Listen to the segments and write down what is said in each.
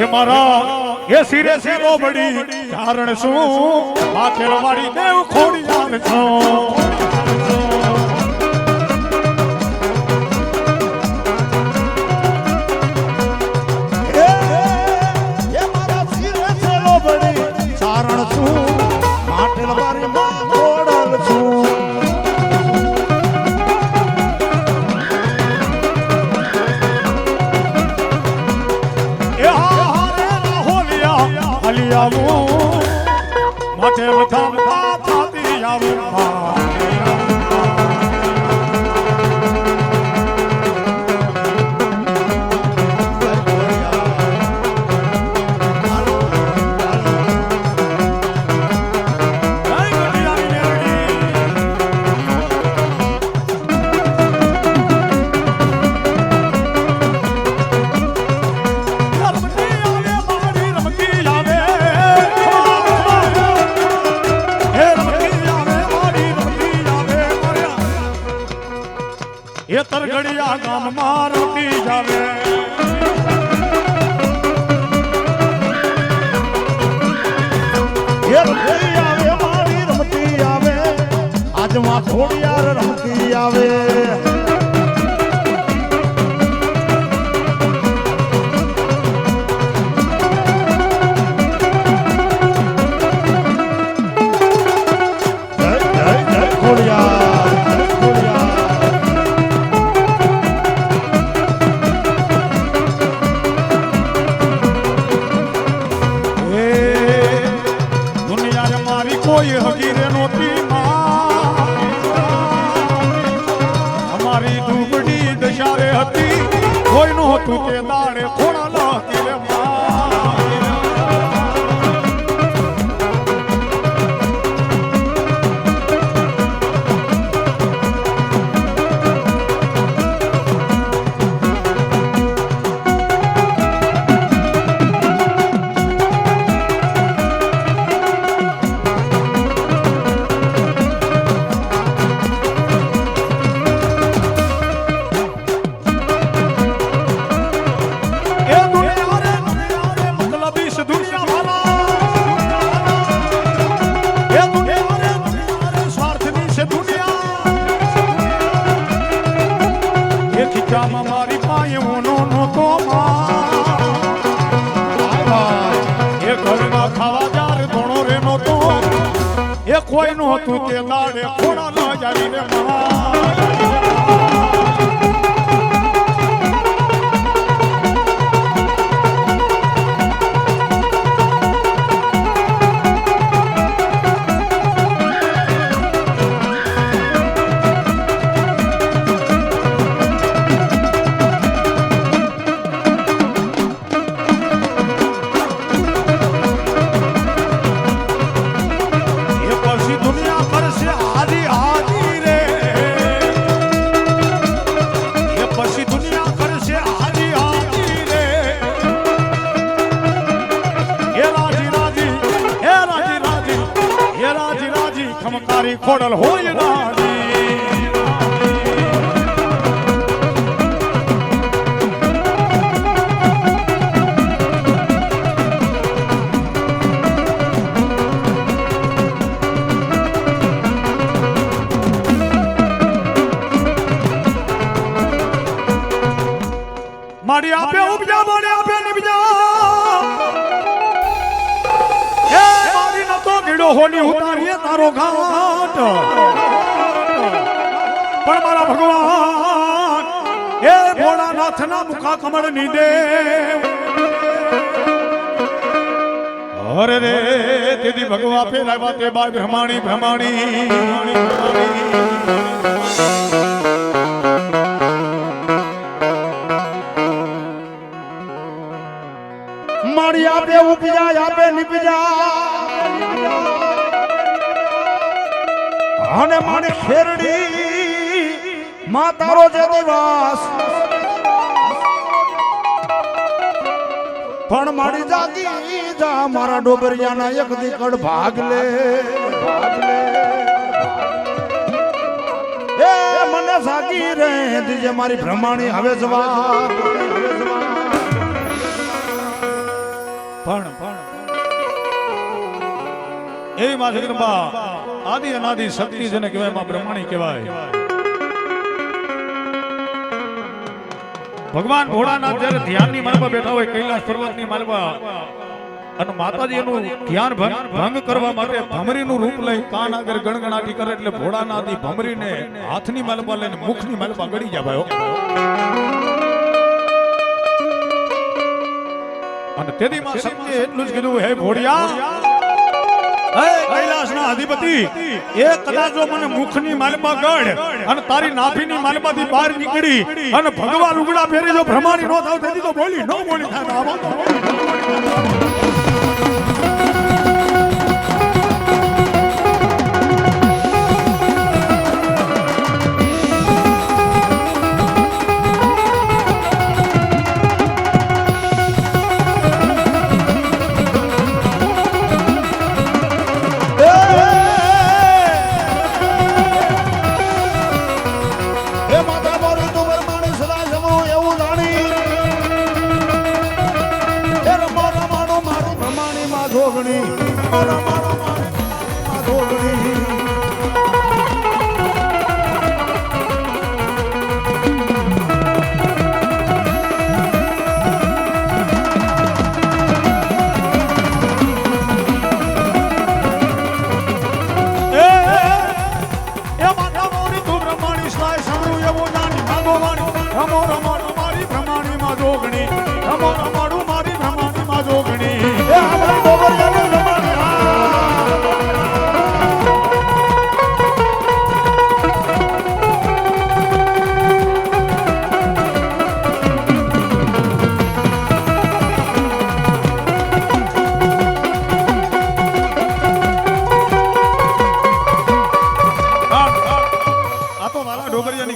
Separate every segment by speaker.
Speaker 1: એ મારા એ સિરે સિરો બડી કારણ શું માથે રવાડી દેવ ખોડિયાર છો માથે બધા થાતી આવું એ તરગડિયા ગામમાં રમતી જાવે
Speaker 2: એ રમતી આવે મારી રમતી આવે આજમાં ખોડિયાર રમતી આવે
Speaker 1: કોઈ હગીરે નોતી અમારી ડૂબડી દશારે હતી કોઈ નહોતું તે દાડે ખોડા લહતી રે મારી પાયોનો નહોતો એ ઘરમાં ખાવા જાર ધોણો રે નહોતો એ કોઈ નહોતું તે લાડે ખોડા ન જાવી રે ખમકારી ખોડલ હોય મારી આપે ઉપજા મારી આપે નિપજા એ મારી નતો ગીડો હોની ઉતારીએ તારો ઘાટ પણ મારા ભગવાન એ ભોળાનાથના મુખા કમળ ની દેવ અરે રે તેદી ભગવા ફેરાવા તે બાય બ્રહ્માણી
Speaker 2: મારી આપે ઉપજા આપે નિપજા અને મારી શેરડી માં તારો જે દિવસ પણ મારી જાગી જા મારા ડોબરિયાના એક દીકડ ભાગ લે એ મને જાગી રે દીજે મારી બ્રહ્માણી હવે જવા
Speaker 1: એવી માં જગદંબા આદિ અનાદિ શક્તિ જેને કહેવાય માં બ્રહ્માણી કહેવાય. ભગવાન ભોળાનાથ જ્યારે ધ્યાનની માલમાં બેઠા હોય કૈલાસ પર્વતની માલમાં અને માતાજી એનું ધ્યાન ભંગ કરવા માટે ભમરીનું રૂપ લઈ કાન આગળ ગણગણાટી કરે એટલે ભોળાનાથ ઈ ભમરીને હાથની માલમાં લઈને મુખની માલમાં ગળી જાય ભાઈઓ. અને તેદી માં શક્તિએ એટલું જ કીધું, હે ભોળિયા, હે કૈલાસના અધિપતિ, એ કદાચ જો મને મુખની માલમાં ગળ અને તારી નાભીની માલમાંથી બહાર નીકળી અને ભગવા લુગડા પહેરી જો ભ્રમાણી નો થાવ તેથી તો બોલી નો બોલી થાય આમાં તો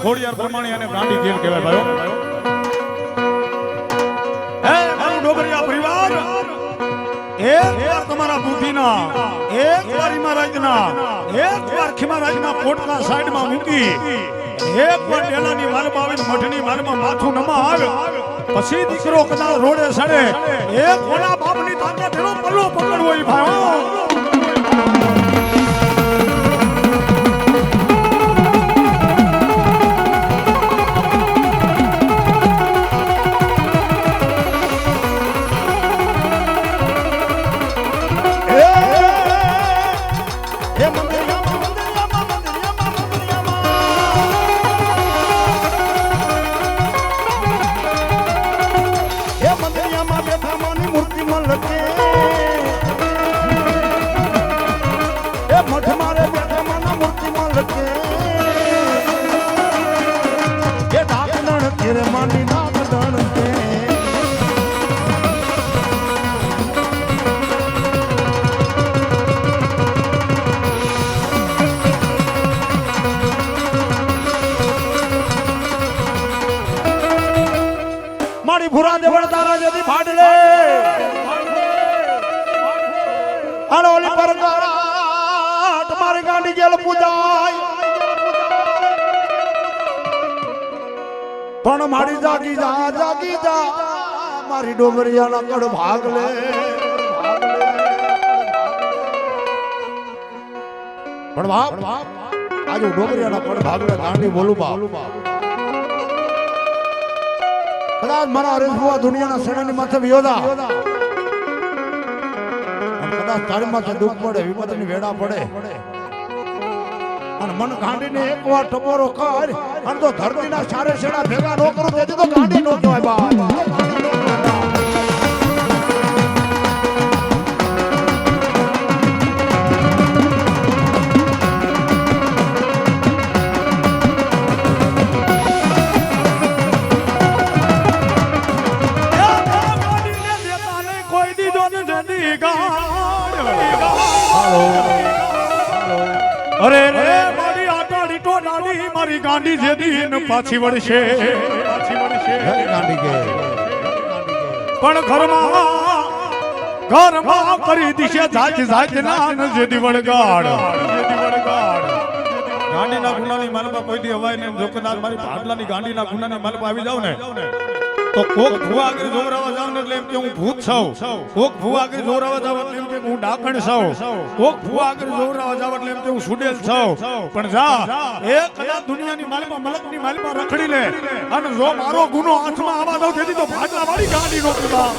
Speaker 1: ખોડિયાર પ્રમાણે અને ગાંડી જેમ કહેવાય ભાઈઓ. હે મારું ડોગરિયા પરિવાર, એક વાર તમારા બુદ્ધિના, એક વાર મહારાજના, એક વાર ખીમારાજના પોટલા સાઈડમાં મૂકી એક વાર ડેલાની માલમાં આવીને મઠની માલમાં માથું નમા આવે પછી દીકરો કદાચ રોડે સડે એક ઓલા બાપની તાકાત એનો પલ્લો પકડવો ઈ ભાઈઓ. ભૂરા દેવળ તારા જેથી ફાડલે અને ઓલી પર તમારી ગાંડી જેલ પૂજાય પણ મારી જાગી જા મારી ડોગરિયાના કડ ભાગ લે. પણ બાપ આજે ડોગરિયાના કડ ભાગ લે ગાંડી બોલું બાપ. કદાચ મારા હરેશભુવા દુનિયાના સેનાની માથે વિયોદા કદાચ તારી માથે દુઃખ પડે, વિપતની વેડા પડે અને મન ગાંડીને એકવાર ટપોરો કર અને તો ધરતીના ચારે શેડા ભેગા નો કરું તેથી તો ગાંડી નો કહેવાય બા. અરે રે મારી આટાડી તો ડાડી મારી ગાંડી જેદી ન પાછી વળશે ગાંડી કે પણ ઘરમાં કરી દિશે જાત ના ન જેદી વળગાડ ગાંડીના ગુનાની માલમાં કોઈ દી હવાય ને જો કદાચ મારી ભાડલાની ગાંડીના ગુનાની માલમાં આવી જાવ ને તો કોક ભૂવા આગળ જોવરાવા જાવ ને એટલે એમ કે હું ભૂત છું, કોક ભૂવા આગળ જોવરાવા જાવ એટલે એમ કે હું ડાકણ છું, કોક ભૂવા આગળ જોવરાવા જાવ એટલે એમ કે હું સુડેલ છું. પણ જા એ કદાચ દુનિયાની માલમાં મલકની માલમાં રખડી લે અને જો મારો ગુનો હાથમાં આવવા દઉં તેથી તો ભાગલા વાળી ગાડી નોકરી બા.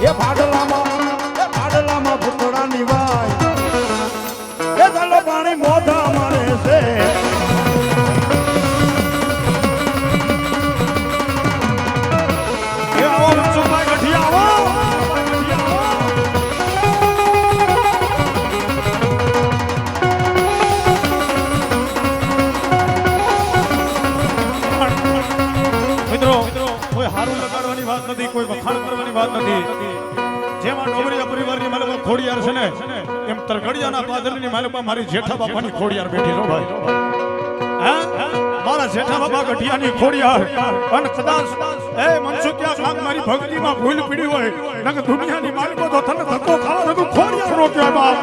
Speaker 2: એ ભાડલામાં ભૂતડાની વાય એ ચાલો પાણી મોઢા મારે છે.
Speaker 1: એ આવો મનસુખભાઈ ગઠિયા આવો. મિત્રો કોઈ હારું લગાડવાની વાત નથી, કોઈ વખાણ કરવાની વાત નથી. જેમાં ડોબરિયા પરિવારની માલમાં ખોડિયાર છે ને એમ તરગડિયાના પાદરની માલમાં મારી જેઠા બાપાની ખોડિયાર બેઠી છો ભાઈ. હે મારા જેઠા બાપા ગઠિયાની ખોડિયાર. અને કદાચ એ મનસુખિયા કામ મારી ભક્તિમાં ભૂલ પડી હોય નક દુનિયાની માલકો તો તને ધક્કો ખાવા દઉં ખોડિયાર નો કહેવાય બાપ.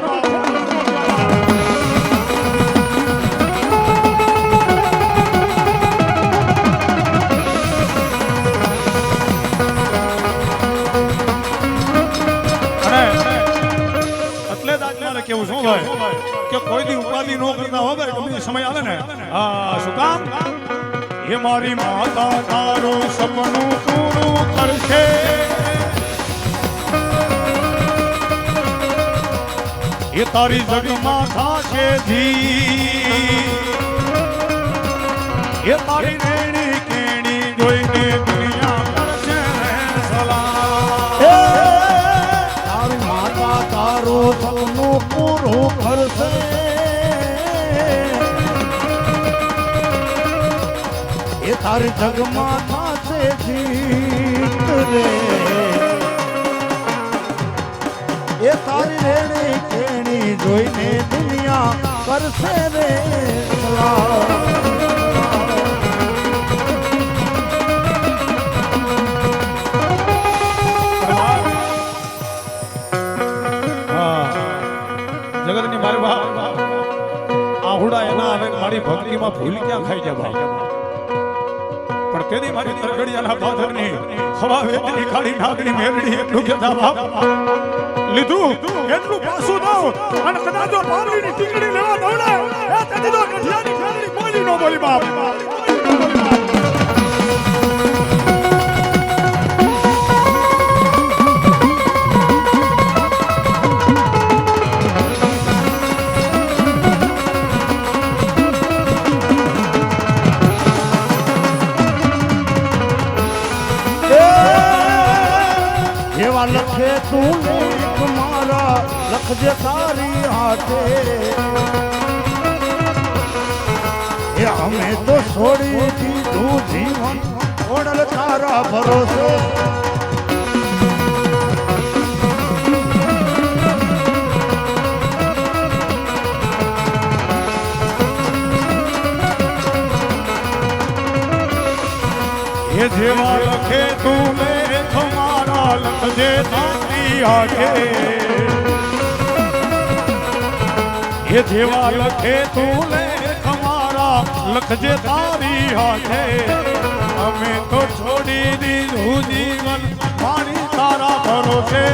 Speaker 1: કેવું શું ભાઈ કે કોઈ દી ઉપાધિ નો કરતા હોય ગમે સમય આવે ને હા શું કામ એ મારી માતા તારું સપનું પૂરું કરશે, એ તારી જગમાં થાશે જી, એ તારી રેણી કેણી જોઈને દુનિયા કરશે સલામ.
Speaker 2: તારી માતા તારું સપનું પૂરું કરશે, એ તારી જગમાં થાશે જીત રે, એ તારી રેણી કેણી જોઈને દુનિયા કરશે રે સલામ.
Speaker 1: જગતની મારી આહુડા એના હવે મારી ભક્તિમાં ભૂલ ક્યાં ખાઈ જાય પણ તેની મારી તરગડિયાના પાથરની હવા વેચની ખાડી નાગની મેરડી એટલું કહેતા બાપ લીધું એટલું પાછું દઉં અને કદાચ જો પાવડીની ટીકડી લેવા દઉં ને એ તેથી તો ગઠિયાની ઠેરડી બોલી નો બોલી બાપ.
Speaker 2: લખે તું લેખ મારા લખજે તારી હાથે, એ અમે તો છોડી દીધું જીવન ઓડલ તારા ભરોસે,
Speaker 1: એ જેવા લખે તું લેખ મારા લખજે તારી હાથે, એ જેવા લખે તું લેખ મારા લખજે તારી હાથે, અમે તો છોડી દીધું જીવન મારી તારા ભરોસે.